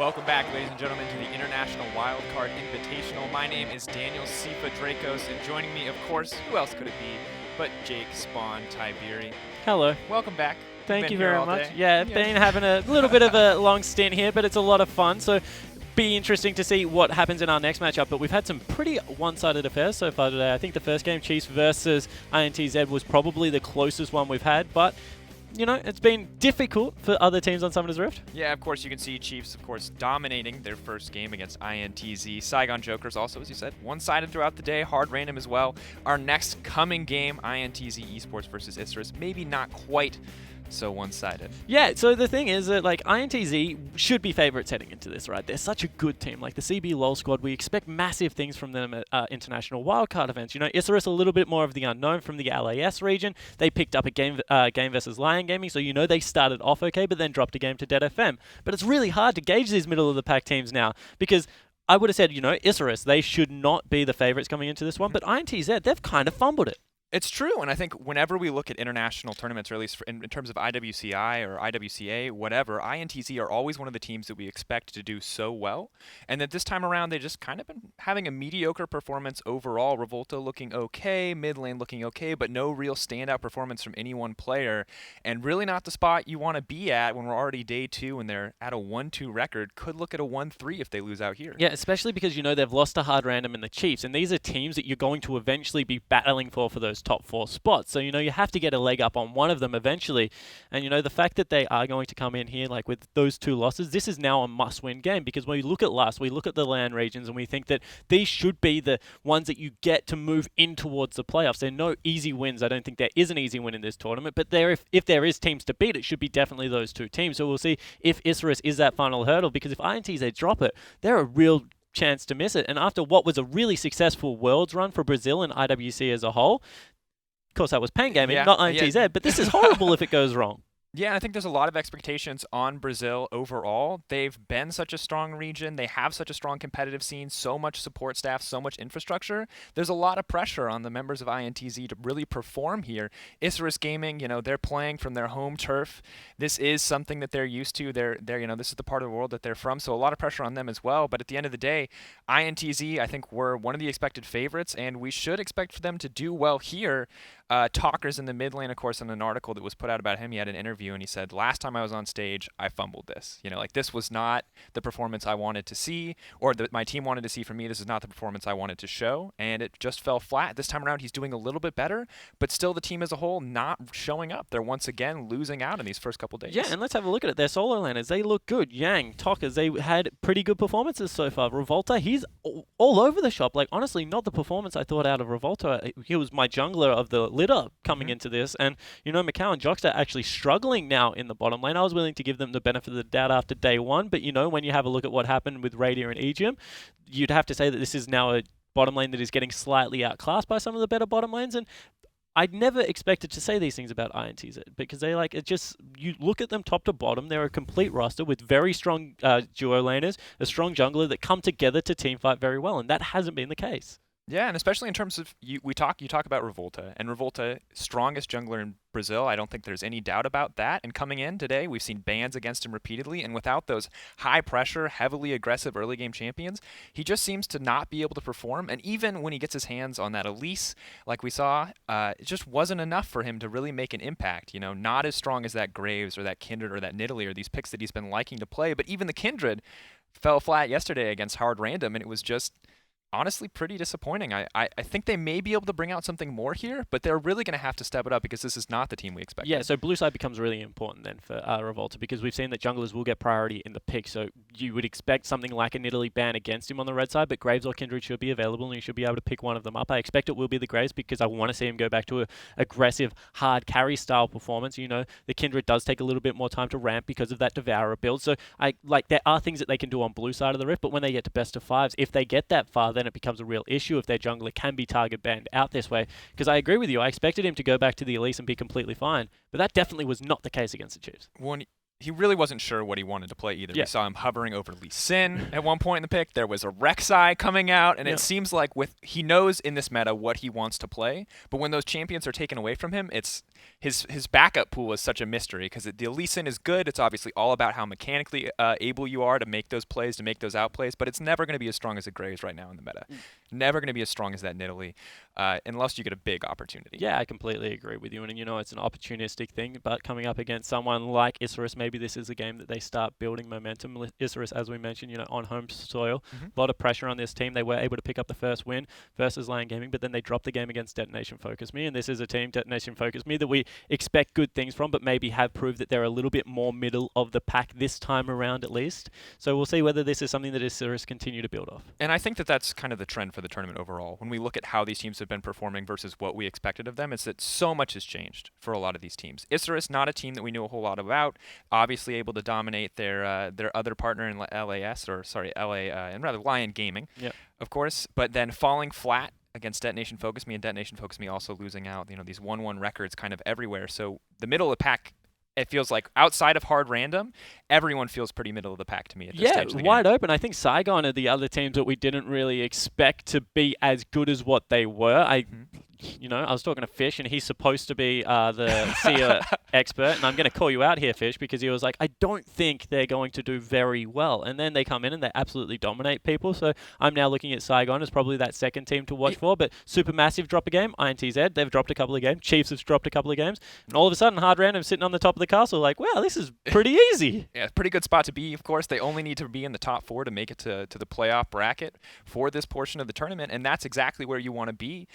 Welcome back, ladies and gentlemen, to the International Wildcard Invitational. My name is Daniel Sifa Dracos, and joining me, of course, who else could it be but Jake Spawn Tiberi. Hello. Welcome back. Thank you very much. Day. Yeah, been having a little bit of a long stint here, but it's a lot of fun. So be interesting to see what happens in our next matchup. But we've had some pretty one-sided affairs so far today. I think the first game, Chiefs versus ITZ, was probably the closest one we've had, but you know, it's been difficult for other teams on Summoner's Rift. Yeah, of course, you can see Chiefs, of course, dominating their first game against INTZ. Saigon Jokers also, as you said, one-sided throughout the day, hard random as well. Our next coming game, INTZ Esports versus Isurus, maybe not quite so one-sided. Yeah, so the thing is that, like, INTZ should be favorites heading into this, right? They're such a good team. Like, the CB LoL squad, we expect massive things from them at international wildcard events. You know, Isurus a little bit more of the unknown from the LAS region. They picked up a game versus Lion Gaming, so you know they started off okay, but then dropped a game to Dead FM. But it's really hard to gauge these middle-of-the-pack teams now, because I would have said, you know, Isurus, they should not be the favorites coming into this one, but INTZ, they've kind of fumbled it. It's true, and I think whenever we look at international tournaments, or at least in terms of IWCI or IWCA, whatever, INTZ are always one of the teams that we expect to do so well, and that this time around they just kind of been having a mediocre performance overall. Revolta looking okay, mid lane looking okay, but no real standout performance from any one player, and really not the spot you want to be at when we're already day 2 and they're at a 1-2 record. Could look at a 1-3 if they lose out here. Yeah, especially because, you know, they've lost to Hard Random and the Chiefs, and these are teams that you're going to eventually be battling for those top 4 spots. So, you know, you have to get a leg up on one of them eventually. And, you know, the fact that they are going to come in here, like, with those 2 losses, this is now a must-win game, because when we look at last, we look at the LAN regions and we think that these should be the ones that you get to move in towards the playoffs. There are no easy wins. I don't think there is an easy win in this tournament, but if there is teams to beat, it should be definitely those 2 teams. So we'll see if Isurus is that final hurdle, because if INTZ drop it, they're a real chance to miss it. And after what was a really successful Worlds run for Brazil and IWCI as a whole, of course, that was Pain Gaming, not ITZ, but this is horrible if it goes wrong. Yeah, I think there's a lot of expectations on Brazil overall. They've been such a strong region. They have such a strong competitive scene, so much support staff, so much infrastructure. There's a lot of pressure on the members of INTZ to really perform here. Isurus Gaming, you know, they're playing from their home turf. This is something that they're used to. They're you know, this is the part of the world that they're from, so a lot of pressure on them as well. But at the end of the day, INTZ, I think, were one of the expected favorites, and we should expect for them to do well here. Talkers in the mid lane, of course, in an article that was put out about him, he had an interview and he said, last time I was on stage, I fumbled this. You know, like, this was not the performance I wanted to see, or that my team wanted to see from me. This is not the performance I wanted to show, and it just fell flat. This time around, he's doing a little bit better, but still the team as a whole not showing up. They're once again losing out in these first couple days. Yeah, and let's have a look at it. Their solo laners, they look good. Yang, Talkers, they had pretty good performances so far. Revolta, he's all over the shop. Like, honestly, not the performance I thought out of Revolta. He was my jungler of the litter coming into this, and, you know, Macau and Jockster actually struggling now in the bottom lane. I was willing to give them the benefit of the doubt after day 1, but, you know, when you have a look at what happened with Radiant and Aegium, you'd have to say that this is now a bottom lane that is getting slightly outclassed by some of the better bottom lanes, and I'd never expected to say these things about INTZ, because they, like, it just, you look at them top to bottom, they're a complete roster with very strong duo laners, a strong jungler that come together to teamfight very well, and that hasn't been the case. Yeah, and especially in terms of, you talk about Revolta, and Revolta, strongest jungler in Brazil. I don't think there's any doubt about that. And coming in today, we've seen bans against him repeatedly, and without those high-pressure, heavily aggressive early-game champions, he just seems to not be able to perform. And even when he gets his hands on that Elise, like we saw, it just wasn't enough for him to really make an impact. You know, not as strong as that Graves or that Kindred or that Nidalee or these picks that he's been liking to play. But even the Kindred fell flat yesterday against Hard Random, and it was just honestly pretty disappointing. I think they may be able to bring out something more here, but they're really going to have to step it up, because this is not the team we expected. Yeah, so blue side becomes really important then for Revolta, because we've seen that junglers will get priority in the pick, so you would expect something like a Nidalee ban against him on the red side, but Graves or Kindred should be available, and you should be able to pick one of them up. I expect it will be the Graves, because I want to see him go back to a aggressive, hard carry style performance. You know, the Kindred does take a little bit more time to ramp because of that Devourer build, so there are things that they can do on blue side of the rift, but when they get to best of 5s, if they get that far, then it becomes a real issue if their jungler can be target banned out this way. Because I agree with you, I expected him to go back to the Elise and be completely fine, but that definitely was not the case against the Chiefs. he really wasn't sure what he wanted to play either. Yeah. We saw him hovering over Lee Sin at one point in the pick. There was a Rek'Sai coming out, and Yeah. it seems like he knows in this meta what he wants to play. But when those champions are taken away from him, it's his backup pool is such a mystery because the Lee Sin is good. It's obviously all about how mechanically able you are to make those plays, to make those outplays. But it's never going to be as strong as it Graves right now in the meta. Never going to be as strong as that Nidalee, unless you get a big opportunity. Yeah, I completely agree with you. And, it's an opportunistic thing, but coming up against someone like Isurus, maybe this is a game that they start building momentum. Isurus, as we mentioned, on home soil, a lot of pressure on this team. They were able to pick up the first win versus Lion Gaming, but then they dropped the game against Detonation Focus Me. And this is a team, Detonation Focus Me, that we expect good things from, but maybe have proved that they're a little bit more middle of the pack this time around at least. So we'll see whether this is something that Isurus continue to build off. And I think that that's kind of the trend for the tournament overall. When we look at how these teams have been performing versus what we expected of them, is that so much has changed for a lot of these teams. Isurus, not a team that we knew a whole lot about, obviously able to dominate their other partner in Lion Gaming, of course, but then falling flat against Detonation Focus Me, and Detonation Focus Me also losing out, these 1-1 records kind of everywhere. So the middle of the pack, it feels like outside of hard random, everyone feels pretty middle of the pack to me at this stage of the wide game. open. I think Saigon are the other teams that we didn't really expect to be as good as what they were. I was talking to Fish, and he's supposed to be the SEA expert, and I'm going to call you out here, Fish, because he was like, I don't think they're going to do very well. And then they come in and they absolutely dominate people. So I'm now looking at Saigon as probably that second team to watch for. But Supermassive drop a game. ITZ, they've dropped a couple of games. Chiefs have dropped a couple of games. And all of a sudden, Hard Random sitting on the top of the castle like, wow, this is pretty easy. Yeah, pretty good spot to be, of course. They only need to be in the top 4 to make it to the playoff bracket for this portion of the tournament, and that's exactly where you want to be.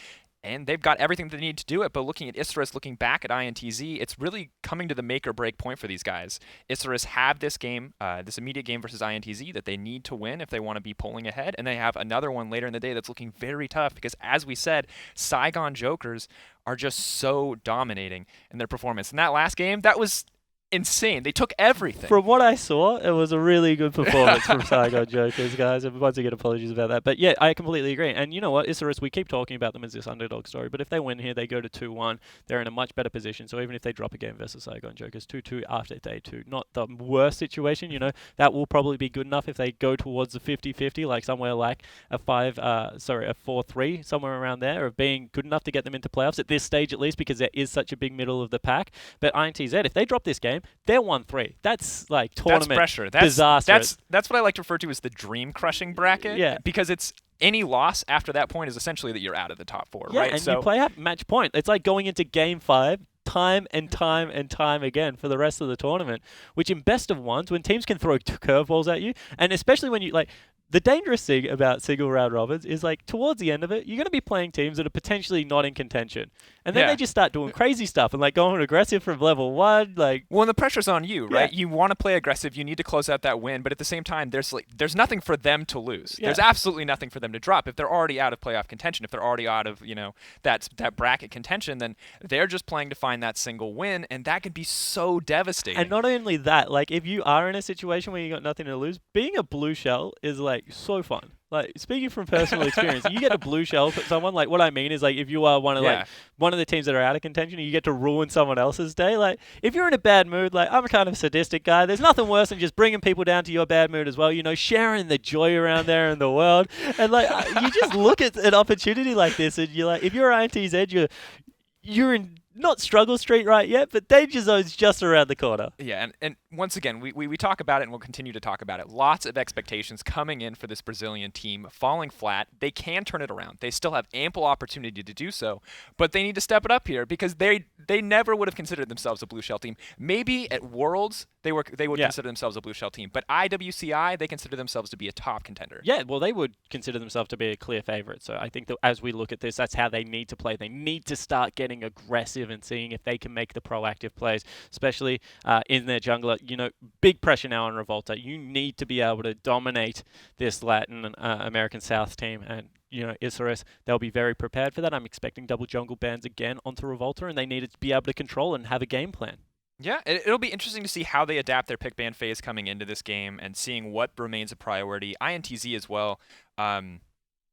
And they've got everything they need to do it, but looking at Isurus, looking back at INTZ, it's really coming to the make or break point for these guys. Isurus have this game, this immediate game versus INTZ that they need to win if they want to be pulling ahead, and they have another one later in the day that's looking very tough because, as we said, Saigon Jokers are just so dominating in their performance. In that last game, that was insane. They took everything. From what I saw, it was a really good performance from Saigon Jokers, guys. And once again, apologies about that. But yeah, I completely agree. And you know what? Isurus, we keep talking about them as this underdog story, but if they win here, they go to 2-1. They're in a much better position. So even if they drop a game versus Saigon Jokers, 2-2 after day 2, not the worst situation. That will probably be good enough if they go towards the 50-50, like somewhere like a 4-3, somewhere around there, of being good enough to get them into playoffs at this stage at least, because there is such a big middle of the pack. But INTZ, if they drop this game, they're 1-3. That's like tournament pressure. disaster. That's what I like to refer to as the dream crushing bracket. Yeah. Because it's any loss after that point is essentially that you're out of the top 4, yeah, right? And you play at match point. It's like going into game 5 time and time and time again for the rest of the tournament, which in best of ones, when teams can throw curveballs at you, and especially when you the dangerous thing about single round robins is towards the end of it, you're going to be playing teams that are potentially not in contention. And then they just start doing crazy stuff and going aggressive from level 1. Well, and the pressure's on you, right? Yeah. You want to play aggressive. You need to close out that win. But at the same time, there's nothing for them to lose. Yeah. There's absolutely nothing for them to drop. If they're already out of playoff contention, if they're already out of, that bracket contention, then they're just playing to find that single win. And that can be so devastating. And not only that, if you are in a situation where you got nothing to lose, being a blue shell is so fun. Speaking from personal experience, you get a blue shell for someone. What I mean is, if you are one of the teams that are out of contention, you get to ruin someone else's day. If you're in a bad mood, I'm a kind of sadistic guy. There's nothing worse than just bringing people down to your bad mood as well. Sharing the joy around there in the world. And you just look at an opportunity like this, and you're if you're INTZ, you're in not struggle street right yet, but danger zone's just around the corner. Yeah, and once again, we talk about it and we'll continue to talk about it. Lots of expectations coming in for this Brazilian team, falling flat. They can turn it around. They still have ample opportunity to do so, but they need to step it up here because they never would have considered themselves a blue shell team. Maybe at Worlds they would consider themselves a blue shell team, but IWCI they consider themselves to be a top contender. Yeah, well, they would consider themselves to be a clear favorite. So I think that as we look at this, that's how they need to play. They need to start getting aggressive and seeing if they can make the proactive plays, especially in their jungler. Big pressure now on Revolta. You need to be able to dominate this Latin American South team, and Isurus, they'll be very prepared for that. I'm expecting double jungle bans again onto Revolta, and they need to be able to control and have a game plan. Yeah, it'll be interesting to see how they adapt their pick ban phase coming into this game and seeing what remains a priority. INTZ as well.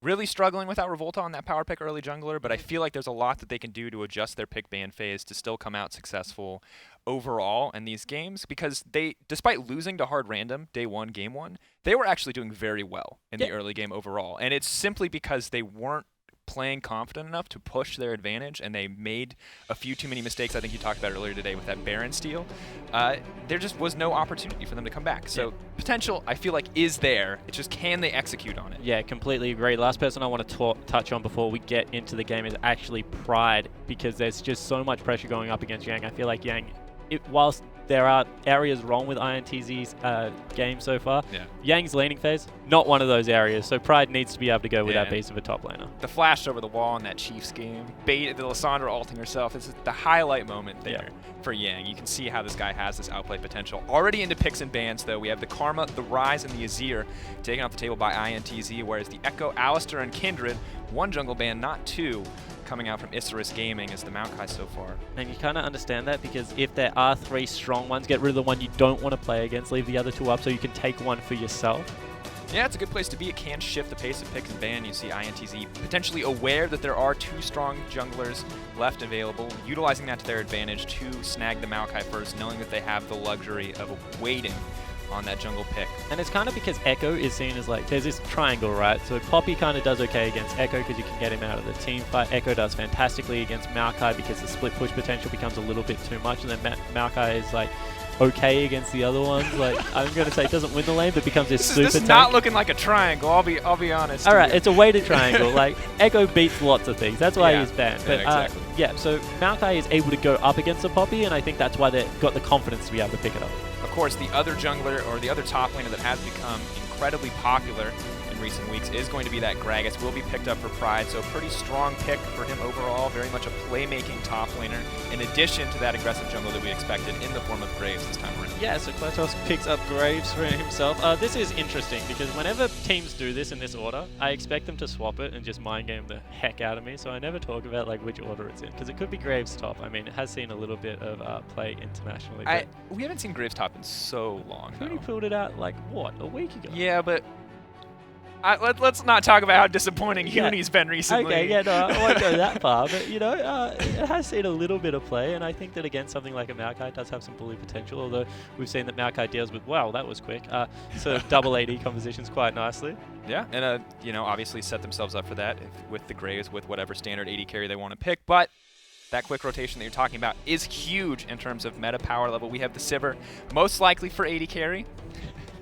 Really struggling without Revolta on that power pick early jungler, but I feel like there's a lot that they can do to adjust their pick ban phase to still come out successful overall in these games, because they, despite losing to hard random day one, game one, they were actually doing very well in the early game overall. And it's simply because they weren't playing confident enough to push their advantage, and they made a few too many mistakes. I think you talked about earlier today with that Baron steal. There just was no opportunity for them to come back. So potential, I feel like, is there. It's just, can they execute on it? Yeah, completely agree. Last person I want to touch on before we get into the game is actually Pride, because there's just so much pressure going up against Yang. I feel like Yang, whilst there are areas wrong with INTZ's game so far, Yang's laning phase, not one of those areas. So Pride needs to be able to go with that beast of a top laner. The flash over the wall in that Chiefs game, the Lissandra ulting herself, is the highlight moment there for Yang. You can see how this guy has this outplay potential. Already into picks and bans, though. We have the Karma, the Rise, and the Azir taken off the table by INTZ, whereas the Echo, Alistair, and Kindred, one jungle ban, not two, coming out from Isurus Gaming as the Maokai so far. And you kind of understand that, because if there are three strong ones, get rid of the one you don't want to play against, leave the other two up so you can take one for yourself. Yeah, it's a good place to be. It can shift the pace of pick and ban. You see INTZ potentially aware that there are two strong junglers left available, utilizing that to their advantage to snag the Maokai first, knowing that they have the luxury of waiting on that jungle pick. And it's kind of because Echo is seen as like, there's this triangle, right? So Poppy kind of does okay against Echo because you can get him out of the team fight. Echo does fantastically against Maokai because the split push potential becomes a little bit too much, and then Maokai is like okay against the other ones. Like, I'm going to say doesn't win the lane, but becomes this super tank. This is not looking like a triangle, I'll be honest. Alright, it's a weighted triangle. Like, Echo beats lots of things. That's why he's banned. But, exactly. So Maokai is able to go up against a Poppy, and I think that's why they've got the confidence to be able to pick it up. Of course, the other jungler, or the other top laner that has become incredibly popular in recent weeks, is going to be that Gragas. Will be picked up for Pride, so pretty strong pick for him overall. Very much a playmaking top laner, in addition to that aggressive jungle that we expected in the form of Graves this time around. Yeah, so Kletos picks up Graves for himself. This is interesting, because whenever teams do this in this order, I expect them to swap it and just mind game the heck out of me, so I never talk about like which order it's in, because it could be Graves top. I mean, it has seen a little bit of play internationally. We haven't seen Graves top in so long, though. He pulled it out like, what, a week ago? Yeah, but let's not talk about how disappointing Uni's been recently. Okay, yeah, no, I won't go that far, but, you know, it has seen a little bit of play, and I think that, again, something like a Maokai does have some bully potential, although we've seen that Maokai deals with, wow, that was quick, sort of double AD compositions quite nicely. Yeah, and, you know, obviously set themselves up for that with the Graves, with whatever standard AD carry they want to pick, but that quick rotation that you're talking about is huge in terms of meta power level. We have the Sivir, most likely for AD carry.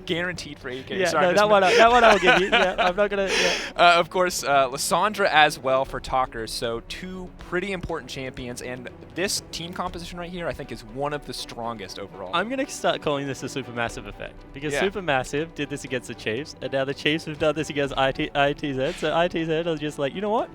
Guaranteed for AD carry. Yeah, sorry, no, that one I'll give you. Yeah, I'm not going to... Yeah. Of course, Lissandra as well for Talkers, so two pretty important champions, and this team composition right here I think is one of the strongest overall. I'm going to start calling this a Supermassive effect, because Supermassive did this against the Chiefs, and now the Chiefs have done this against ITZ, so ITZ are just like, you know what?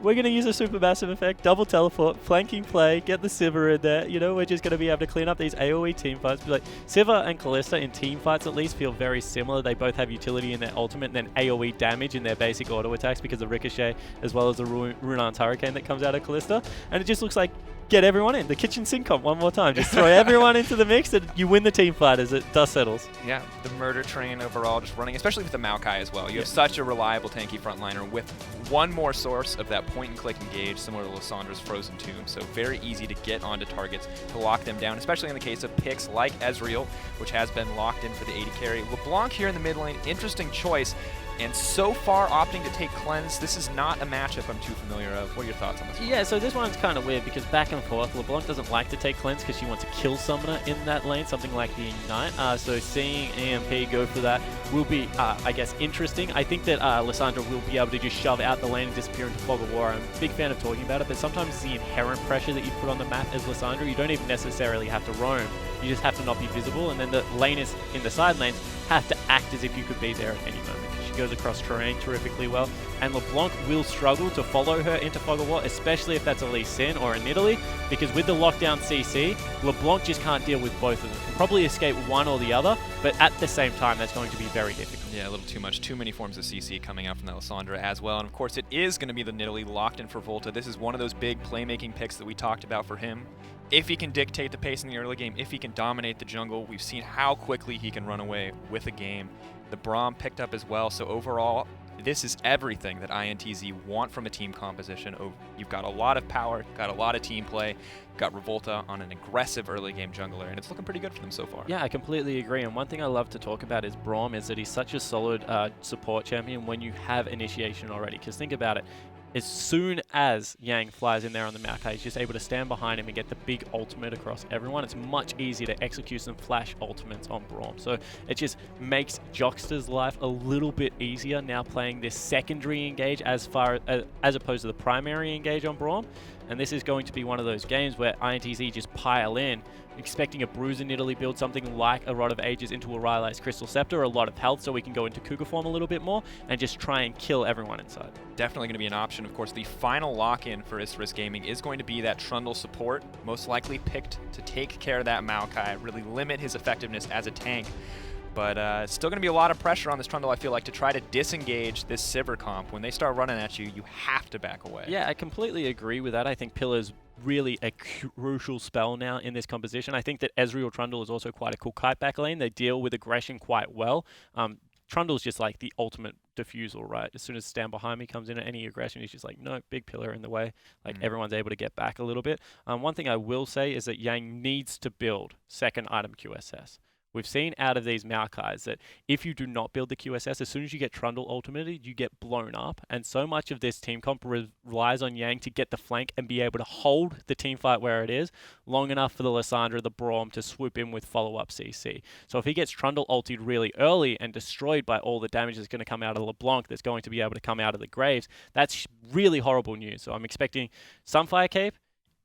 We're going to use a Supermassive effect, double teleport, flanking play, get the Sivir in there. You know, we're just going to be able to clean up these AoE team fights. Like, Sivir and Kalista in team fights at least feel very similar. They both have utility in their ultimate and then AoE damage in their basic auto attacks because of Ricochet as well as the Runar's Hurricane that comes out of Kalista. And it just looks like, get everyone in. The kitchen sink comp one more time. Just throw everyone into the mix and you win the team fight as it dust settles. Yeah, the murder train overall just running, especially with the Maokai as well. You have such a reliable tanky frontliner with one more source of that point-and-click engage, similar to Lissandra's Frozen Tomb, so very easy to get onto targets to lock them down, especially in the case of picks like Ezreal, which has been locked in for the AD carry. LeBlanc here in the mid lane, interesting choice, and so far opting to take Cleanse. This is not a matchup I'm too familiar of. What are your thoughts on this one? Yeah, so this one's kind of weird because back and forth, LeBlanc doesn't like to take Cleanse because she wants to kill Summoner in that lane, something like the Ignite. So seeing EMP go for that will be, I guess, interesting. I think that Lissandra will be able to just shove out the lane and disappear into Fog of War. I'm a big fan of talking about it, but sometimes it's the inherent pressure that you put on the map as Lissandra. You don't even necessarily have to roam. You just have to not be visible, and then the laners in the side lanes have to act as if you could be there at any moment. She goes across terrain terrifically well, and LeBlanc will struggle to follow her into Fog of War, especially if that's a Lee Sin or a Nidalee, because with the lockdown CC, LeBlanc just can't deal with both of them. Can probably escape one or the other, but at the same time, that's going to be very difficult. Yeah, a little too much. Too many forms of CC coming out from that Lissandra as well, and of course it is going to be the Nidalee locked in for Volta. This is one of those big playmaking picks that we talked about for him. If he can dictate the pace in the early game, if he can dominate the jungle, we've seen how quickly he can run away with a game. The Braum picked up as well, so overall, this is everything that INTZ want from a team composition. You've got a lot of power, got a lot of team play, got Revolta on an aggressive early game jungler, and it's looking pretty good for them so far. Yeah, I completely agree. And one thing I love to talk about is Braum, is that he's such a solid support champion when you have initiation already. Because think about it. As soon as Yang flies in there on the Maokai, he's just able to stand behind him and get the big ultimate across everyone. It's much easier to execute some flash ultimates on Braum. So it just makes Jockster's life a little bit easier now playing this secondary engage as opposed to the primary engage on Braum. And this is going to be one of those games where INTZ just pile in, expecting a Bruiser Nidalee build something like a Rod of Ages into a Rylai's Crystal Scepter, a lot of health so we can go into Cougar form a little bit more and just try and kill everyone inside. Definitely going to be an option. Of course, the final lock-in for Isrus Gaming is going to be that Trundle support, most likely picked to take care of that Maokai, really limit his effectiveness as a tank. But it's still going to be a lot of pressure on this Trundle, I feel like, to try to disengage this Sivir comp. When they start running at you, you have to back away. Yeah, I completely agree with that. I think Pillar's really a crucial spell now in this composition. I think that Ezreal Trundle is also quite a cool kite back lane. They deal with aggression quite well. Trundle's just like the ultimate diffusal, right? As soon as Stand Behind Me comes in at any aggression, he's just like, no, big pillar in the way. Like everyone's able to get back a little bit. One thing I will say is that Yang needs to build second item QSS. We've seen out of these Maokais that if you do not build the QSS, as soon as you get Trundle ultimated, you get blown up. And so much of this team comp relies on Yang to get the flank and be able to hold the team fight where it is long enough for the Lissandra, the Braum to swoop in with follow-up CC. So if he gets Trundle ulted really early and destroyed by all the damage that's going to come out of LeBlanc, that's going to be able to come out of the Graves, that's really horrible news. So I'm expecting some Fire Cape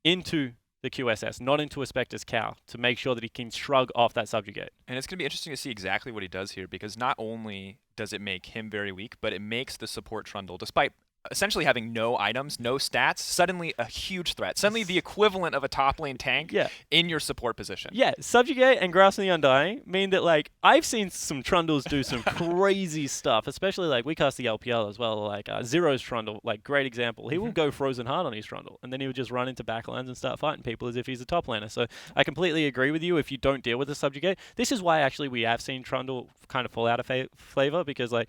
into the QSS, not into a Spectre's Cow, to make sure that he can shrug off that Subjugate. And it's going to be interesting to see exactly what he does here, because not only does it make him very weak, but it makes the support Trundle, despite essentially having no items, no stats, suddenly a huge threat. Suddenly the equivalent of a top lane tank in your support position. Yeah, Subjugate and Grasp of the Undying mean that, like, I've seen some Trundles do some crazy stuff, especially, like, we cast the LPL as well, like, Zero's Trundle, like, great example. He will go Frozen Heart on his Trundle, and then he would just run into backlines and start fighting people as if he's a top laner. So I completely agree with you if you don't deal with the Subjugate. This is why, actually, we have seen Trundle kind of fall out of flavor, because, like,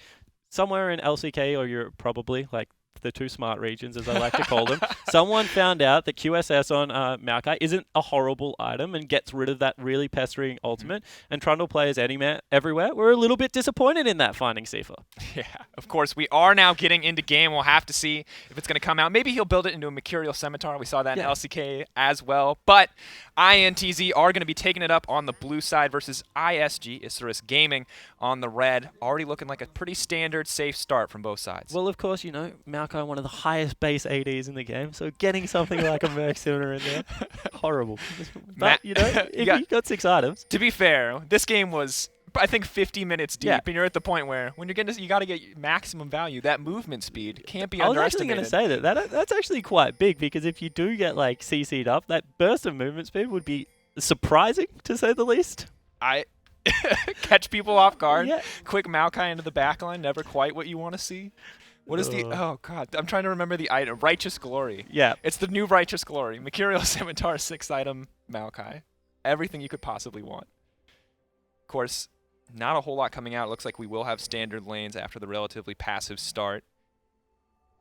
somewhere in LCK or Europe, probably, like, the two smart regions, as I like to call them, someone found out that QSS on Maokai isn't a horrible item and gets rid of that really pestering ultimate, and Trundle players everywhere were a little bit disappointed in that finding, Sifa. Yeah, of course, we are now getting into game. We'll have to see if it's going to come out. Maybe he'll build it into a Mercurial Scimitar. We saw that in LCK as well. But INTZ are going to be taking it up on the blue side versus ISG, Isrus Gaming, on the red. Already looking like a pretty standard, safe start from both sides. Well, of course, you know, Maokai, one of the highest base ADs in the game, so getting something like a Merc Scimitar in there, horrible. But, you know, if you got 6 items. To be fair, this game was, I think, 50 minutes deep, and you're at the point where when you're getting, you got to get maximum value. That movement speed can't be underestimated. I was actually going to say that's actually quite big, because if you do get, like, CC'd up, that burst of movement speed would be surprising, to say the least. Catch people off guard. Quick Maokai into the backline, never quite what you want to see. What is the... Oh, God. I'm trying to remember the item. Righteous Glory. Yeah. It's the new Righteous Glory. Mercurial Scimitar, 6-item Maokai. Everything you could possibly want. Of course, not a whole lot coming out. It looks like we will have standard lanes after the relatively passive start.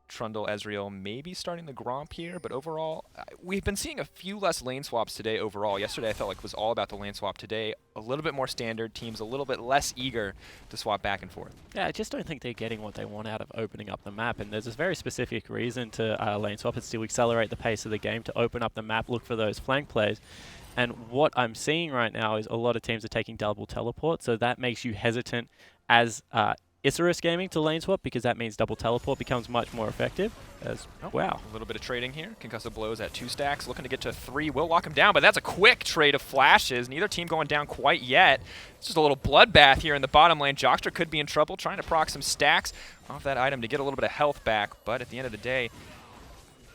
Trundle, Ezreal maybe starting the Gromp here, but overall, we've been seeing a few less lane swaps today overall. Yesterday I felt like it was all about the lane swap. Today, a little bit more standard, teams a little bit less eager to swap back and forth. Yeah, I just don't think they're getting what they want out of opening up the map, and there's a very specific reason to lane swap. It's to accelerate the pace of the game, to open up the map, look for those flank plays. And what I'm seeing right now is a lot of teams are taking double teleport, so that makes you hesitant as Isrus Gaming to lane swap, because that means double teleport becomes much more effective. Wow. A little bit of trading here. Concussive blows at 2 stacks, looking to get to 3. Will lock him down, but that's a quick trade of flashes. Neither team going down quite yet. It's just a little bloodbath here in the bottom lane. Jockster could be in trouble, trying to proc some stacks off that item to get a little bit of health back, but at the end of the day...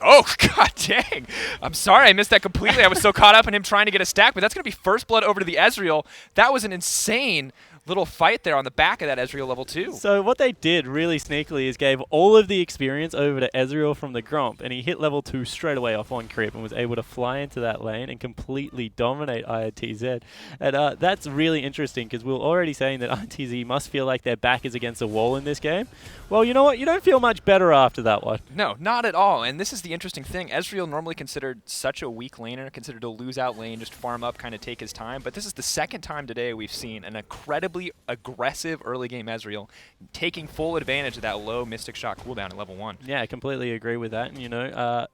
Oh, god dang. I'm sorry, I missed that completely. I was so caught up in him trying to get a stack, but that's going to be first blood over to the Ezreal. That was an insane little fight there on the back of that Ezreal level 2. So what they did really sneakily is gave all of the experience over to Ezreal from the Gromp, and he hit level 2 straight away off one creep and was able to fly into that lane and completely dominate ITZ. And that's really interesting because we were already saying that ITZ must feel like their back is against a wall in this game. Well, you know what? You don't feel much better after that one. No, not at all. And this is the interesting thing. Ezreal normally considered such a weak laner, considered to lose out lane, just farm up, kind of take his time. But this is the second time today we've seen an incredibly aggressive early game Ezreal taking full advantage of that low Mystic Shot cooldown at level 1. Yeah, I completely agree with that. And, you know,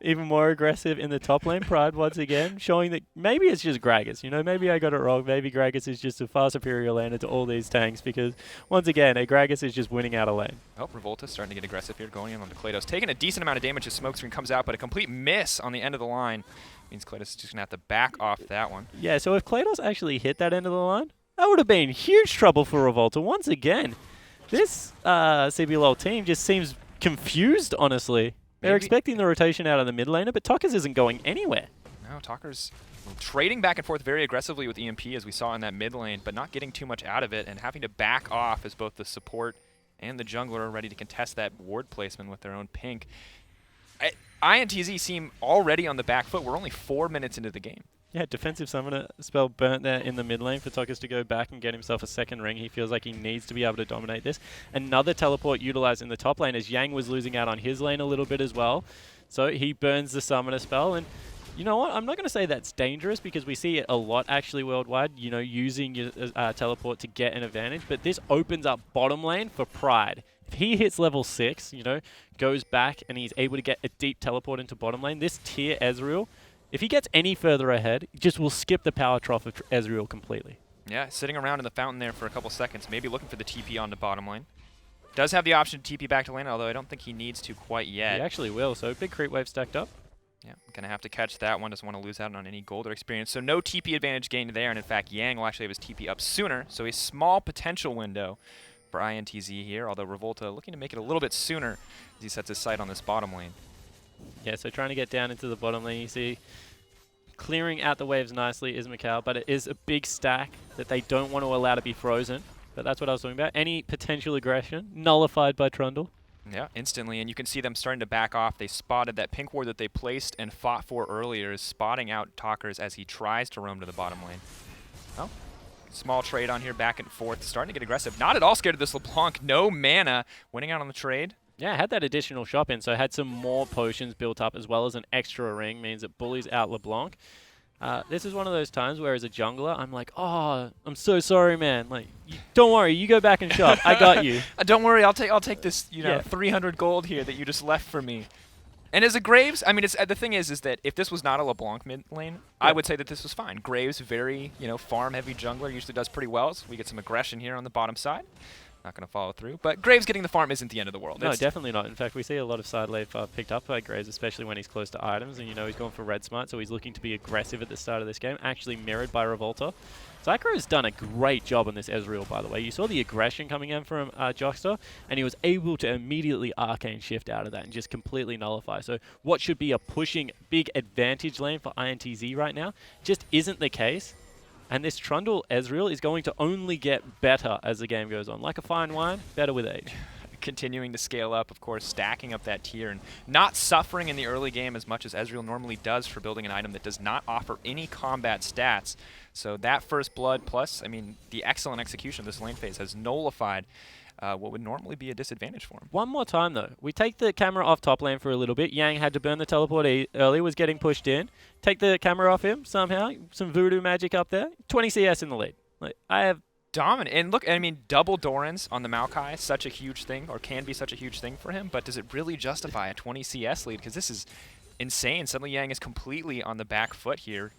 even more aggressive in the top lane, Pride once again, showing that maybe it's just Gragas. You know, maybe I got it wrong. Maybe Gragas is just a far superior laner to all these tanks because, once again, a Gragas is just winning out a lane. Oh, Revolta starting to get aggressive here, going in on the Klados. Taking a decent amount of damage as Smokescreen comes out, but a complete miss on the end of the line means Klados is just going to have to back off that one. Yeah, so if Klados actually hit that end of the line, that would have been huge trouble for Revolta. Once again, this CBLOL team just seems confused, honestly. They're expecting the rotation out of the mid laner, but Talkers isn't going anywhere. No, Talkers trading back and forth very aggressively with EMP, as we saw in that mid lane, but not getting too much out of it and having to back off as both the support and the jungler are ready to contest that ward placement with their own pink. INTZ seem already on the back foot. We're only 4 minutes into the game. Yeah, defensive summoner spell burnt there in the mid lane for Talkers to go back and get himself a second ring. He feels like he needs to be able to dominate this. Another teleport utilized in the top lane as Yang was losing out on his lane a little bit as well. So he burns the summoner spell. And you know what? I'm not going to say that's dangerous because we see it a lot actually worldwide, you know, using your teleport to get an advantage. But this opens up bottom lane for Pride. If he hits level 6, you know, goes back and he's able to get a deep teleport into bottom lane, this tier Ezreal, if he gets any further ahead, just will skip the power trough of Ezreal completely. Yeah, sitting around in the fountain there for a couple seconds, maybe looking for the TP on the bottom lane. Does have the option to TP back to lane, although I don't think he needs to quite yet. He actually will, so big creep wave stacked up. Yeah, gonna have to catch that one. Doesn't want to lose out on any gold or experience. So no TP advantage gained there, and in fact, Yang will actually have his TP up sooner. So a small potential window for INTZ here, although Revolta looking to make it a little bit sooner as he sets his sight on this bottom lane. Yeah, so trying to get down into the bottom lane, you see clearing out the waves nicely is Mikhail, but it is a big stack that they don't want to allow to be frozen. But that's what I was talking about. Any potential aggression nullified by Trundle. Yeah, instantly, and you can see them starting to back off. They spotted that pink ward that they placed and fought for earlier is spotting out Talkers as he tries to roam to the bottom lane. Oh, small trade on here, back and forth, starting to get aggressive. Not at all scared of this LeBlanc, no mana, winning out on the trade. Yeah, I had that additional shop in, so I had some more potions built up as well as an extra ring, means it bullies out LeBlanc. This is one of those times where as a jungler, I'm like, oh, I'm so sorry, man. Like, don't worry, you go back and shop. I got you. Don't worry, I'll take this, you know, 300 gold here that you just left for me. And as a Graves, I mean, it's the thing is that if this was not a LeBlanc mid lane, I would say that this was fine. Graves, very, you know, farm-heavy jungler, usually does pretty well, so we get some aggression here on the bottom side. Not going to follow through. But Graves getting the farm isn't the end of the world. No, definitely not. In fact, we see a lot of side lane picked up by Graves, especially when he's close to items. And, you know, he's going for red smart, so he's looking to be aggressive at the start of this game. Actually mirrored by Revolta. Zycro has done a great job on this Ezreal, by the way. You saw the aggression coming in from Joxter, and he was able to immediately Arcane Shift out of that and just completely nullify. So what should be a pushing big advantage lane for INTZ right now just isn't the case. And this Trundle Ezreal is going to only get better as the game goes on. Like a fine wine, better with age. Continuing to scale up, of course, stacking up that tier and not suffering in the early game as much as Ezreal normally does for building an item that does not offer any combat stats. So that first blood plus, I mean, the excellent execution of this lane phase has nullified what would normally be a disadvantage for him. One more time, though. We take the camera off top lane for a little bit. Yang had to burn the teleport early, was getting pushed in. Take the camera off him somehow. Some voodoo magic up there. 20 CS in the lead. Like, I have... Dominant. And look, I mean, double Dorans on the Maokai, such a huge thing, or can be such a huge thing for him, but does it really justify a 20 CS lead? Because this is insane. Suddenly Yang is completely on the back foot here.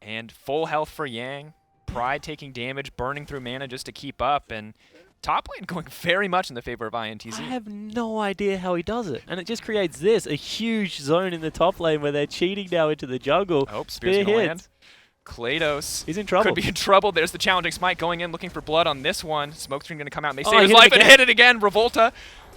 And full health for Yang. Pride taking damage, burning through mana just to keep up, and top lane going very much in the favor of INTZ. I have no idea how he does it. And it just creates this, a huge zone in the top lane where they're cheating now into the jungle. Oh, Spear's gonna land. Klados. He's in trouble. Could be in trouble. There's the challenging smite going in, looking for blood on this one. Smokescreen going to come out and they save his life and hit it again. Revolta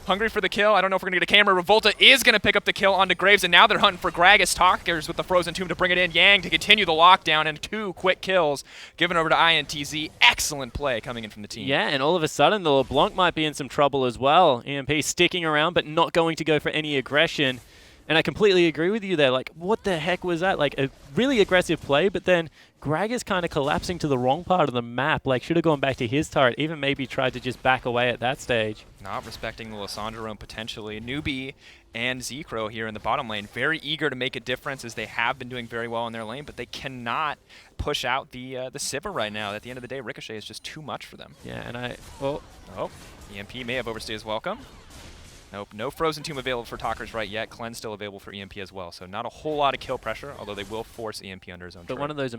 hungry for the kill. I don't know if we're going to get a camera. Revolta is going to pick up the kill onto Graves, and now they're hunting for Gragas. Talkers with the Frozen Tomb to bring it in. Yang to continue the lockdown, and 2 quick kills given over to INTZ. Excellent play coming in from the team. Yeah, and all of a sudden, the LeBlanc might be in some trouble as well. EMP sticking around, but not going to go for any aggression. And I completely agree with you there. Like, what the heck was that? Like, a really aggressive play, but then Gragas kind of collapsing to the wrong part of the map. Like, should have gone back to his turret, even maybe tried to just back away at that stage. Not respecting the Lissandra roam potentially. Newbie and Zekro here in the bottom lane, very eager to make a difference as they have been doing very well in their lane, but they cannot push out the Sivir right now. At the end of the day, Ricochet is just too much for them. Yeah, and Oh, EMP may have overstayed his welcome. Nope, no Frozen Tomb available for Talkers right yet. Cleanse still available for EMP as well, so not a whole lot of kill pressure, although they will force EMP under his own But turret. one of those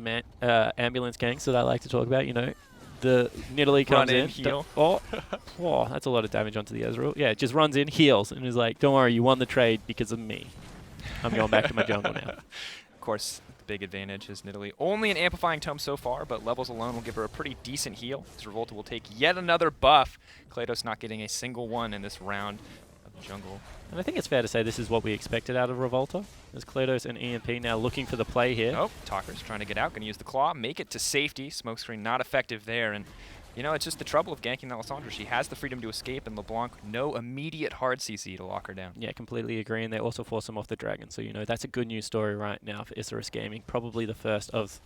ambulance ganks that I like to talk about, you know, the Nidalee comes in. Heal. Oh, that's a lot of damage onto the Ezreal. Yeah, it just runs in, heals, and is like, don't worry, you won the trade because of me. I'm going back to my jungle now. Of course, the big advantage is Nidalee. Only an amplifying tome so far, but levels alone will give her a pretty decent heal. As Revolta will take yet another buff. Kratos not getting a single one in this round of the jungle. And I think it's fair to say this is what we expected out of Revolta. There's Kratos and EMP now looking for the play here. Oh, Talker's trying to get out, going to use the claw, make it to safety. Smokescreen not effective there, and you know, it's just the trouble of ganking that Lissandra. She has the freedom to escape, and LeBlanc, no immediate hard CC to lock her down. Yeah, completely agree, and they also force him off the dragon. So, you know, that's a good news story right now for Isurus Gaming. Probably the first of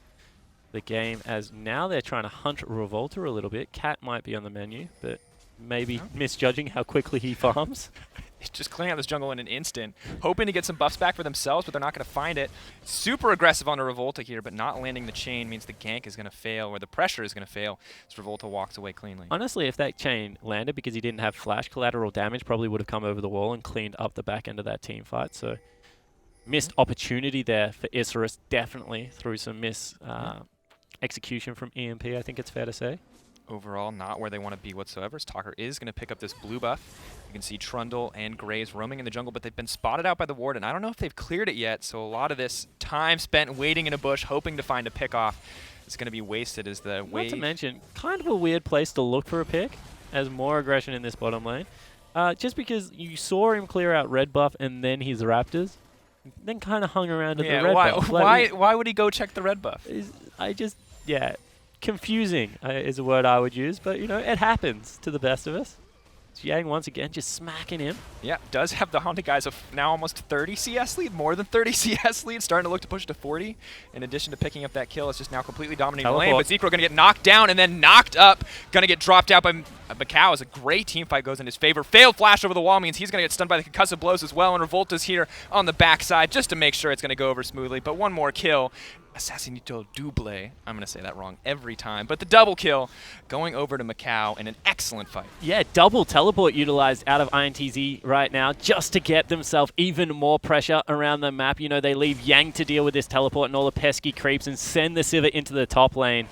the game, as now they're trying to hunt Revolta a little bit. Cat might be on the menu, but maybe misjudging how quickly he farms. Just clearing out this jungle in an instant, hoping to get some buffs back for themselves, but they're not going to find it. Super aggressive on the Revolta here, but not landing the chain means the gank is going to fail, or the pressure is going to fail, as Revolta walks away cleanly. Honestly, if that chain landed because he didn't have flash, collateral damage probably would have come over the wall and cleaned up the back end of that team fight. So, missed opportunity there for Isurus, definitely through some execution from EMP, I think it's fair to say. Overall, not where they want to be whatsoever. Talker is going to pick up this blue buff. You can see Trundle and Graves roaming in the jungle, but they've been spotted out by the ward, and I don't know if they've cleared it yet, so a lot of this time spent waiting in a bush, hoping to find a pickoff, is going to be wasted as the wave... Not to mention, kind of a weird place to look for a pick, as more aggression in this bottom lane. Just because you saw him clear out red buff and then his Raptors, then kind of hung around at the red buff. Why would he go check the red buff? Confusing is a word I would use, but, you know, it happens to the best of us. Yang once again just smacking him. Yeah, does have the Haunted guys of now almost 30 CS lead, more than 30 CS lead, starting to look to push to 40. In addition to picking up that kill, it's just now completely dominating the lane, but Zekro going to get knocked down and then knocked up, going to get dropped out by Macau as a great team fight goes in his favor. Failed flash over the wall means he's going to get stunned by the concussive blows as well, and Revolta's here on the backside just to make sure it's going to go over smoothly, but one more kill. Assassinito Double. I'm going to say that wrong every time. But the double kill going over to Macau in an excellent fight. Yeah, double teleport utilized out of INTZ right now just to get themselves even more pressure around the map. You know, they leave Yang to deal with this teleport and all the pesky creeps and send the Sivir into the top lane.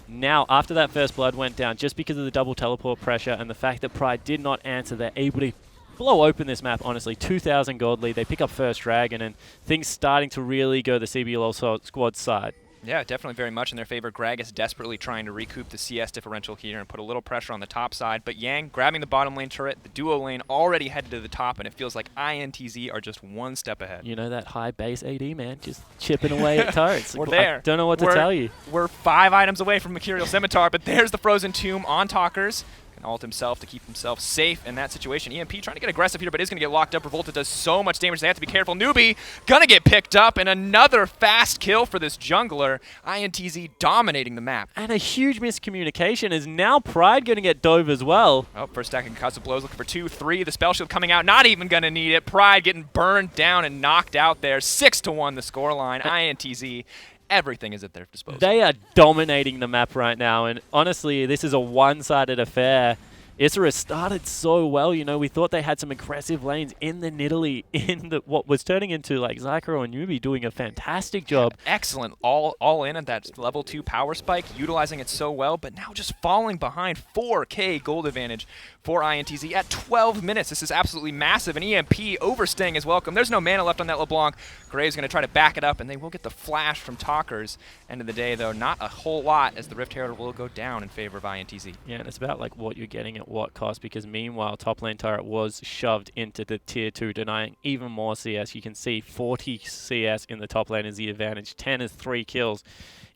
Now, after that first blood went down, just because of the double teleport pressure and the fact that Pride did not answer, they're able to blow open this map, honestly. 2,000 gold lead. They pick up first dragon, and things starting to really go the CBLOL squad side. Yeah, definitely very much in their favor. Gragas desperately trying to recoup the CS differential here and put a little pressure on the top side. But Yang grabbing the bottom lane turret, the duo lane already headed to the top, and it feels like INTZ are just one step ahead. You know, that high base AD, man, just chipping away at turrets. We're there. I don't know what to tell you. We're 5 items away from Mercurial Scimitar, but there's the Frozen Tomb on Talkers. Can ult himself to keep himself safe in that situation. EMP trying to get aggressive here, but is going to get locked up. Revolta does so much damage, they have to be careful. Newbie going to get picked up, and another fast kill for this jungler. INTZ dominating the map. And a huge miscommunication is now Pride going to get dove as well. Oh, first stack of concussive blows, looking for 2, 3. The spell shield coming out, not even going to need it. Pride getting burned down and knocked out there. 6-1 the scoreline. INTZ, everything is at their disposal. They are dominating the map right now, and honestly, this is a one-sided affair. Isurus started so well, you know, we thought they had some aggressive lanes in the Nidalee, in the what was turning into like Zycro and Yubi doing a fantastic job. Excellent, all in at that level 2 power spike, utilizing it so well, but now just falling behind. 4K gold advantage for INTZ at 12 minutes. This is absolutely massive, and EMP overstaying is welcome. There's no mana left on that LeBlanc. Graves going to try to back it up, and they will get the flash from Talkers. End of the day, though, not a whole lot, as the Rift Herald will go down in favor of INTZ. Yeah, and it's about like what you're getting at what cost, because meanwhile top lane turret was shoved into the tier 2, denying even more CS. You can see 40 CS in the top lane is the advantage. 10 is 3 kills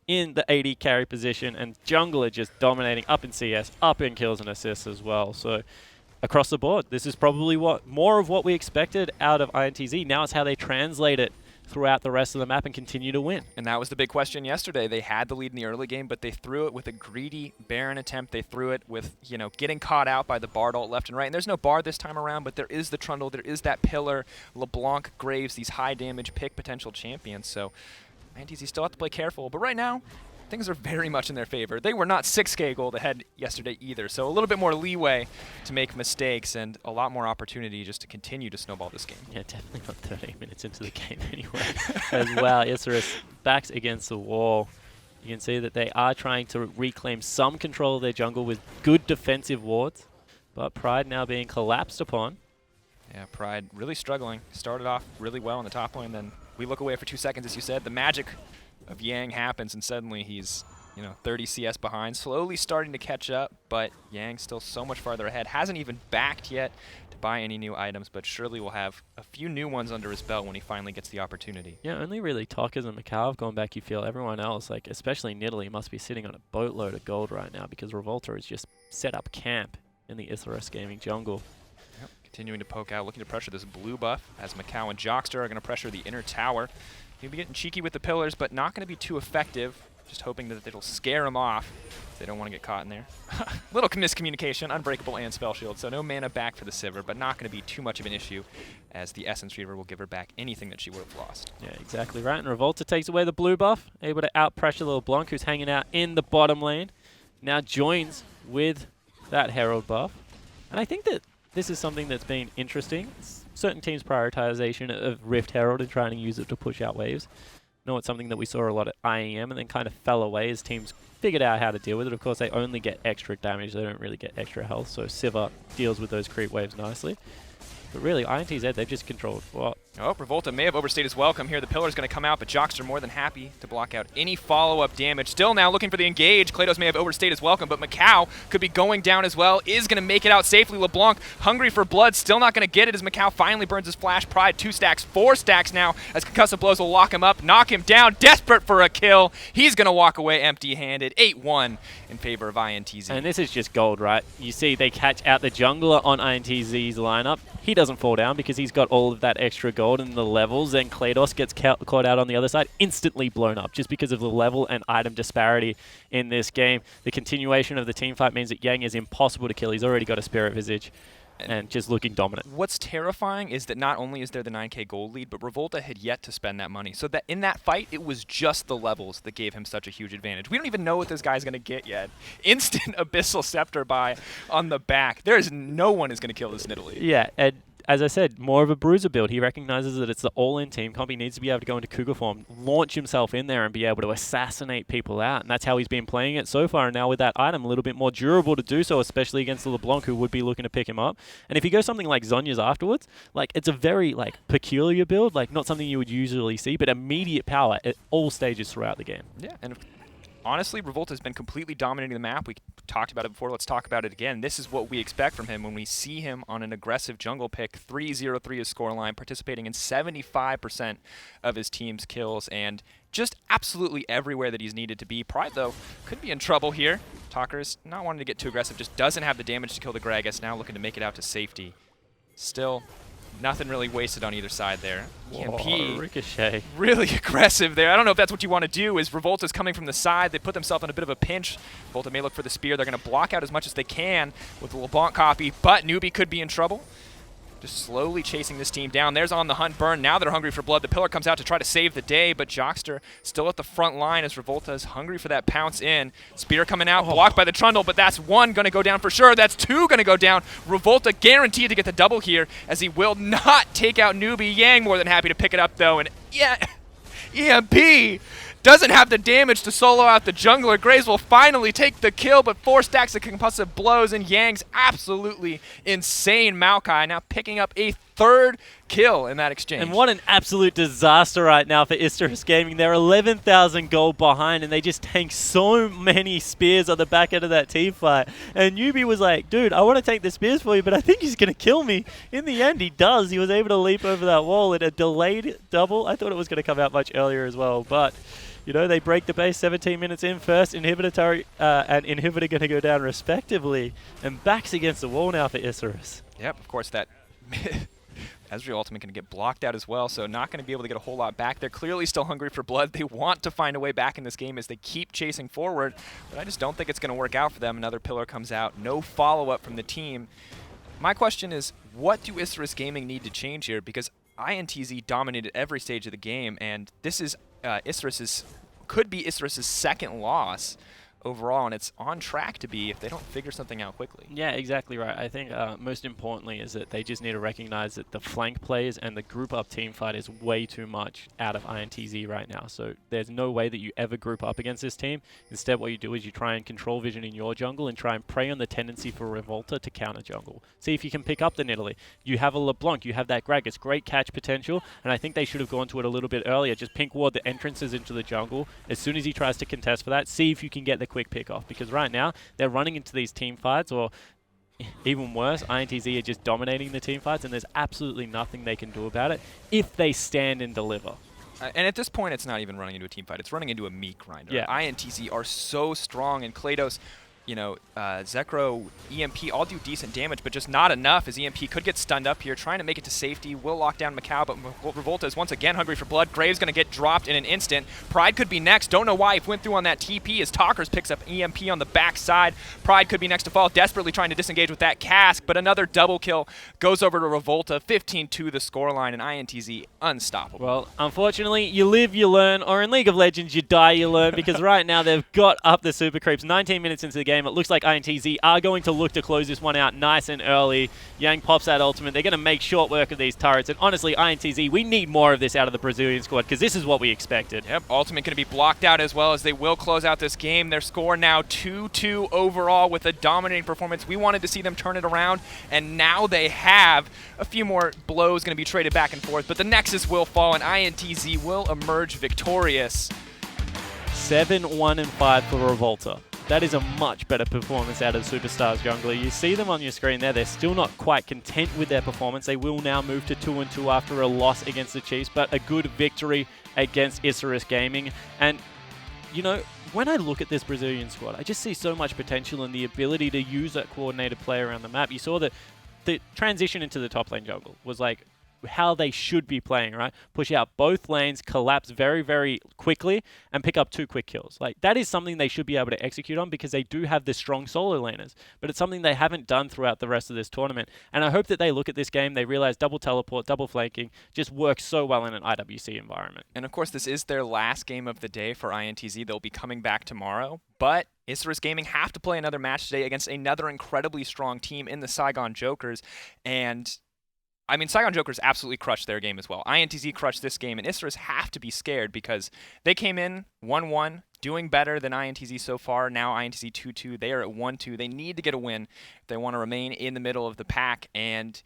in the AD carry position, and jungler just dominating up in CS, up in kills and assists as well. So across the board, this is probably more of what we expected out of INTZ. Now it's how they translate it throughout the rest of the map and continue to win. And that was the big question yesterday. They had the lead in the early game, but they threw it with a greedy Baron attempt. They threw it with, getting caught out by the Bard ult left and right. And there's no Bard this time around, but there is the Trundle, there is that Pillar, LeBlanc, Graves, these high damage pick potential champions. So INTZ still have to play careful, but right now, things are very much in their favor. They were not 6K gold ahead yesterday either, so a little bit more leeway to make mistakes and a lot more opportunity just to continue to snowball this game. Yeah, definitely not 13 minutes into the game anyway. As well, Isurus backs against the wall. You can see that they are trying to reclaim some control of their jungle with good defensive wards, but Pride now being collapsed upon. Yeah, Pride really struggling. Started off really well in the top lane, then we look away for 2 seconds, as you said. The magic of Yang happens, and suddenly he's 30 CS behind, slowly starting to catch up, but Yang still so much farther ahead. Hasn't even backed yet to buy any new items, but surely will have a few new ones under his belt when he finally gets the opportunity. Yeah, only really Talkers and Macau have gone back, you feel. Everyone else, like especially Nidalee, must be sitting on a boatload of gold right now because Revolta has just set up camp in the Isurus Gaming jungle. Yep. Continuing to poke out, looking to pressure this blue buff as Macau and Jockster are going to pressure the inner tower. He'll be getting cheeky with the pillars, but not going to be too effective. Just hoping that it'll scare him off. They don't want to get caught in there. Little miscommunication, Unbreakable and Spell Shield, so no mana back for the Sivir, but not going to be too much of an issue as the Essence Reaver will give her back anything that she would have lost. Yeah, exactly right. And Revolta takes away the blue buff, able to out-pressure little Blanc, who's hanging out in the bottom lane. Now joins with that Herald buff. And I think that this is something that's been interesting. Certain teams' prioritization of Rift Herald and trying to use it to push out waves. No, it's something that we saw a lot at IEM and then kind of fell away as teams figured out how to deal with it. Of course, they only get extra damage. They don't really get extra health, so Sivir deals with those creep waves nicely. But really, INTZ, they've just controlled what? Oh, Revolta may have overstayed his welcome here. The Pillar's going to come out, but Jockster more than happy to block out any follow-up damage. Still now looking for the engage. Kratos may have overstayed his welcome, but Macau could be going down as well. Is going to make it out safely. LeBlanc, hungry for blood, still not going to get it as Macau finally burns his flash. Pride 2 stacks, 4 stacks now as concussive blows will lock him up, knock him down, desperate for a kill. He's going to walk away empty-handed. 8-1 in favor of INTZ. And this is just gold, right? You see they catch out the jungler on INTZ's lineup. He doesn't fall down because he's got all of that extra gold and the levels, and Kratos gets caught out on the other side, instantly blown up just because of the level and item disparity in this game. The continuation of the team fight means that Yang is impossible to kill. He's already got a Spirit Visage and just looking dominant. What's terrifying is that not only is there the 9K gold lead, but Revolta had yet to spend that money. So that in that fight, it was just the levels that gave him such a huge advantage. We don't even know what this guy's going to get yet. Instant Abyssal Scepter buy on the back. There is no one is going to kill this Nidalee. Yeah, and as I said, more of a bruiser build. He recognizes that it's the all-in team. Compi needs to be able to go into Cougar form, launch himself in there and be able to assassinate people out. And that's how he's been playing it so far. And now with that item, a little bit more durable to do so, especially against the LeBlanc, who would be looking to pick him up. And if you go something like Zhonya's afterwards, like it's a very peculiar build, like not something you would usually see, but immediate power at all stages throughout the game. Yeah, and honestly, Revolta has been completely dominating the map. We talked about it before. Let's talk about it again. This is what we expect from him when we see him on an aggressive jungle pick. 3-0-3 his scoreline, participating in 75% of his team's kills, and just absolutely everywhere that he's needed to be. Pride, though, could be in trouble here. Talker's not wanting to get too aggressive, just doesn't have the damage to kill the Gragas. Now looking to make it out to safety. Still, nothing really wasted on either side there. Whoa, Ricochet. Really aggressive there. I don't know if that's what you want to do, is Revolta's coming from the side. They put themselves in a bit of a pinch. Revolta may look for the spear. They're going to block out as much as they can with the LeBlanc copy, but Newbie could be in trouble. Just slowly chasing this team down. There's On the Hunt burn. Now they're hungry for blood. The Pillar comes out to try to save the day, but Jockster still at the front line as Revolta is hungry for that pounce in. Spear coming out, blocked by the Trundle, but that's 1 going to go down for sure. That's 2 going to go down. Revolta guaranteed to get the double here as he will not take out Newbie. Yang more than happy to pick it up, though, and yeah, EMP doesn't have the damage to solo out the jungler. Graves will finally take the kill, but 4 stacks of concussive blows, and Yang's absolutely insane Maokai now picking up a third kill in that exchange. And what an absolute disaster right now for Isterus Gaming. They're 11,000 gold behind, and they just tank so many spears on the back end of that team fight. And Newbie was like, dude, I want to take the spears for you, but I think he's going to kill me. In the end, he does. He was able to leap over that wall in a delayed double. I thought it was going to come out much earlier as well, but you know, they break the base 17 minutes in. First inhibitor turret and inhibitor going to go down respectively. And backs against the wall now for Isurus. Yep, of course that Ezreal ultimate going to get blocked out as well, so not going to be able to get a whole lot back. They're clearly still hungry for blood. They want to find a way back in this game as they keep chasing forward, but I just don't think it's going to work out for them. Another pillar comes out. No follow-up from the team. My question is, what do Isurus Gaming need to change here? Because INTZ dominated every stage of the game, and this is could be Isurus's second loss overall, and it's on track to be if they don't figure something out quickly. Yeah, exactly right. I think most importantly is that they just need to recognize that the flank plays and the group up team fight is way too much out of INTZ right now. So there's no way that you ever group up against this team. Instead, what you do is you try and control vision in your jungle and try and prey on the tendency for Revolta to counter jungle. See if you can pick up the Nidalee. You have a LeBlanc, you have that Gragas, great catch potential, and I think they should have gone to it a little bit earlier. Just pink ward the entrances into the jungle. As soon as he tries to contest for that, see if you can get the quick pick off, because right now they're running into these team fights, or even worse, INTZ are just dominating the team fights, and there's absolutely nothing they can do about it if they stand and deliver. And at this point, it's not even running into a team fight. It's running into a meat grinder. Yeah. INTZ are so strong, and Klados, you know, Zekro, EMP all do decent damage, but just not enough as EMP could get stunned up here, trying to make it to safety. Will lock down Macau, but Revolta is once again hungry for blood. Graves going to get dropped in an instant. Pride could be next. Don't know why he went through on that TP as Talkers picks up EMP on the backside. Pride could be next to fall, desperately trying to disengage with that cask, but another double kill goes over to Revolta. 15-2 the scoreline, and INTZ unstoppable. Well, unfortunately, you live, you learn, or in League of Legends, you die, you learn, because right now they've got up the super creeps. 19 minutes into the game, it looks like INTZ are going to look to close this one out nice and early. Yang pops that ultimate. They're going to make short work of these turrets. And honestly, INTZ, we need more of this out of the Brazilian squad, because this is what we expected. Yep, ultimate going to be blocked out as well, as they will close out this game. Their score now 2-2 overall with a dominating performance. We wanted to see them turn it around, and now they have. A few more blows going to be traded back and forth, but the Nexus will fall, and INTZ will emerge victorious. 7-1-5 for Revolta. That is a much better performance out of the Superstars jungler. You see them on your screen there. They're still not quite content with their performance. They will now move to 2-2 after a loss against the Chiefs, but a good victory against Isurus Gaming. And, you know, when I look at this Brazilian squad, I just see so much potential in the ability to use that coordinated play around the map. You saw that the transition into the top lane jungle was like how they should be playing, right? Push out both lanes, collapse very, very quickly, and pick up 2 quick kills. Like, that is something they should be able to execute on, because they do have the strong solo laners, but it's something they haven't done throughout the rest of this tournament. And I hope that they look at this game, they realize double teleport, double flanking just works so well in an IWC environment. And of course, this is their last game of the day for INTZ. They'll be coming back tomorrow, but Isurus Gaming have to play another match today against another incredibly strong team in the Saigon Jokers, and I mean, Saigon Jokers absolutely crushed their game as well. INTZ crushed this game, and Isurus have to be scared because they came in 1-1, doing better than INTZ so far. Now INTZ 2-2. They are at 1-2. They need to get a win if they want to remain in the middle of the pack, and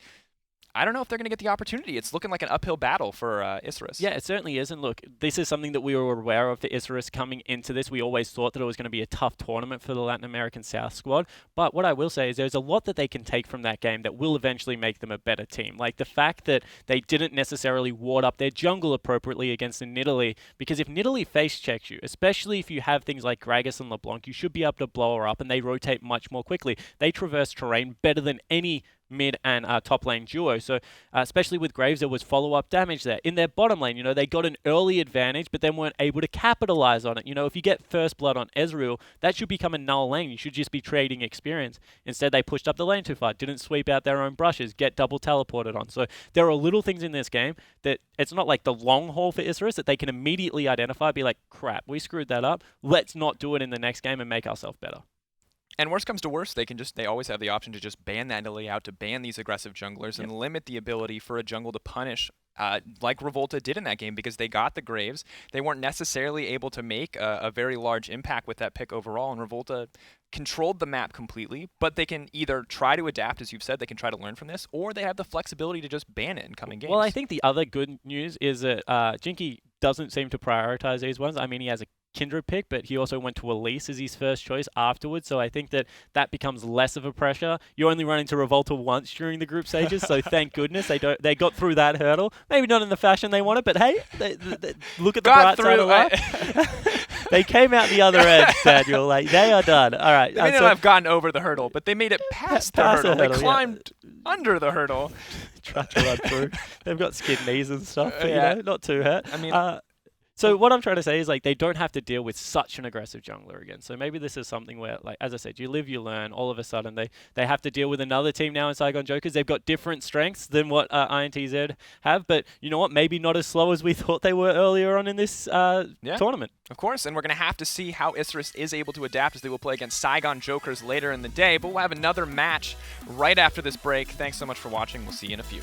I don't know if they're going to get the opportunity. It's looking like an uphill battle for Isurus. Yeah, it certainly is. And look, this is something that we were aware of for Isurus coming into this. We always thought that it was going to be a tough tournament for the Latin American South squad. But what I will say is there's a lot that they can take from that game that will eventually make them a better team. Like the fact that they didn't necessarily ward up their jungle appropriately against the Nidalee. Because if Nidalee face checks you, especially if you have things like Gragas and LeBlanc, you should be able to blow her up, and they rotate much more quickly. They traverse terrain better than any mid and top lane duo. So especially with Graves, there was follow-up damage there. In their bottom lane, you know, they got an early advantage, but then weren't able to capitalize on it. You know, if you get first blood on Ezreal, that should become a null lane. You should just be trading experience. Instead, they pushed up the lane too far, didn't sweep out their own brushes, get double teleported on. So there are little things in this game that it's not like the long haul for Isurus that they can immediately identify, be like, crap, we screwed that up. Let's not do it in the next game and make ourselves better. And worst comes to worst, they always have the option to just ban that Nidalee out, to ban these aggressive junglers, and limit the ability for a jungle to punish like Revolta did in that game, because they got the Graves. They weren't necessarily able to make a very large impact with that pick overall, and Revolta controlled the map completely, but they can either try to adapt, as you've said, they can try to learn from this, or they have the flexibility to just ban it in coming games. Well, I think the other good news is that Jinky doesn't seem to prioritize these ones. I mean, he has a Kindred pick, but he also went to Elise as his first choice afterwards, so I think that becomes less of a pressure. You only run into Revolta once during the group stages, so thank goodness they got through that hurdle. Maybe not in the fashion they wanted, but hey, they look at the bright side of life. They came out the other end, Daniel. Like, they are done. All right. They may not have gotten over the hurdle, but they made it past the hurdle. They climbed under the hurdle. Tried to run through. They've got skid knees and stuff, but, you know, not too hurt. I mean, so what I'm trying to say is, like, they don't have to deal with such an aggressive jungler again. So maybe this is something where, like, as I said, you live, you learn. All of a sudden, they have to deal with another team now in Saigon Jokers. They've got different strengths than what INTZ have, but you know what? Maybe not as slow as we thought they were earlier on in this tournament. Of course, and we're going to have to see how Isurus is able to adapt, as they will play against Saigon Jokers later in the day. But we'll have another match right after this break. Thanks so much for watching. We'll see you in a few.